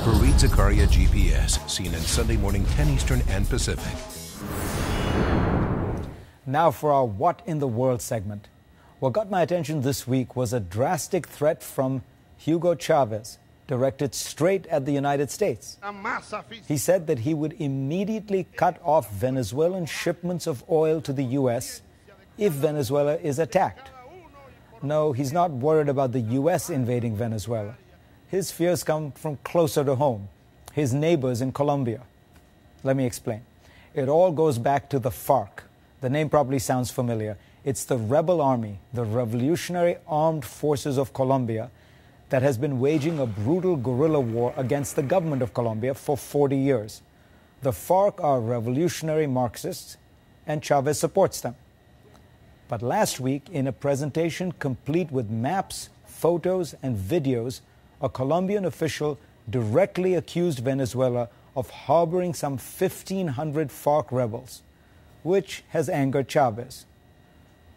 Fareed Zakaria, GPS, CNN Sunday morning, 10 Eastern and Pacific. Now for our What in the World segment. What got my attention this week was a drastic threat from Hugo Chavez, directed straight at the United States. He said that he would immediately cut off Venezuelan shipments of oil to the U.S. if Venezuela is attacked. No, he's not worried about the U.S. invading Venezuela. His fears come from closer to home, his neighbors in Colombia. Let me explain. It all goes back to the FARC. The name probably sounds familiar. It's the rebel army, the Revolutionary Armed Forces of Colombia, that has been waging a brutal guerrilla war against the government of Colombia for 40 years. The FARC are revolutionary Marxists, and Chavez supports them. But last week, in a presentation complete with maps, photos, and videos, a Colombian official directly accused Venezuela of harboring some 1,500 FARC rebels, which has angered Chavez.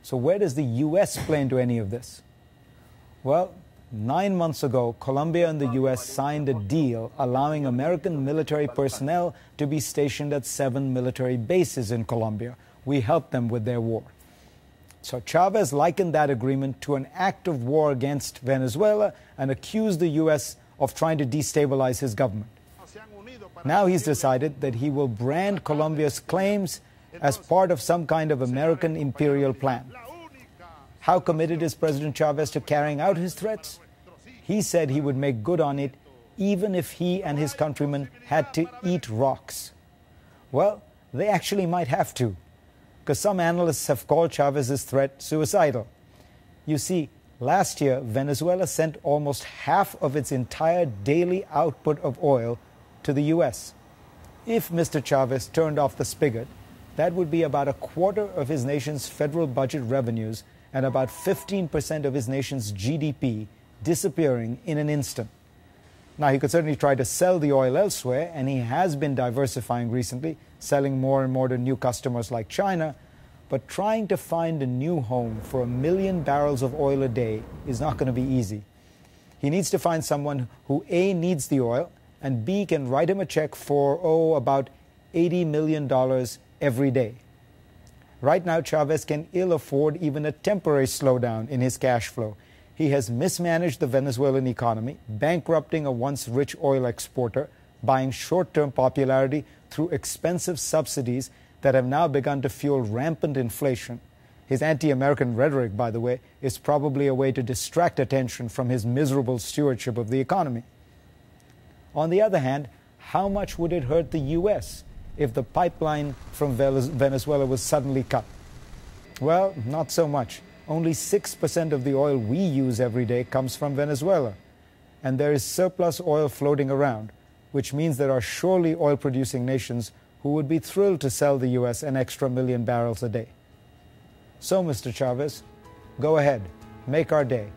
So where does the U.S. play into any of this? Well, 9 months ago, Colombia and the U.S. signed a deal allowing American military personnel to be stationed at 7 military bases in Colombia. We helped them with their war. So Chavez likened that agreement to an act of war against Venezuela and accused the U.S. of trying to destabilize his government. Now he's decided that he will brand Colombia's claims as part of some kind of American imperial plan. How committed is President Chavez to carrying out his threats? He said he would make good on it even if he and his countrymen had to eat rocks. Well, they actually might have to, because some analysts have called Chavez's threat suicidal. You see, last year, Venezuela sent almost half of its entire daily output of oil to the U.S. If Mr. Chavez turned off the spigot, that would be about a quarter of his nation's federal budget revenues and about 15% of his nation's GDP disappearing in an instant. Now, he could certainly try to sell the oil elsewhere, and he has been diversifying recently, selling more and more to new customers like China, but trying to find a new home for 1 million barrels of oil a day is not going to be easy. He needs to find someone who A, needs the oil, and B, can write him a check for, about $80 million every day. Right now, Chavez can ill afford even a temporary slowdown in his cash flow. He has mismanaged the Venezuelan economy, bankrupting a once rich oil exporter, buying short-term popularity through expensive subsidies that have now begun to fuel rampant inflation. His anti-American rhetoric, by the way, is probably a way to distract attention from his miserable stewardship of the economy. On the other hand, how much would it hurt the U.S. if the pipeline from Venezuela was suddenly cut? Well, not so much. Only 6% of the oil we use every day comes from Venezuela. And there is surplus oil floating around, which means there are surely oil-producing nations who would be thrilled to sell the U.S. an extra 1 million barrels a day. So, Mr. Chavez, go ahead, make our day.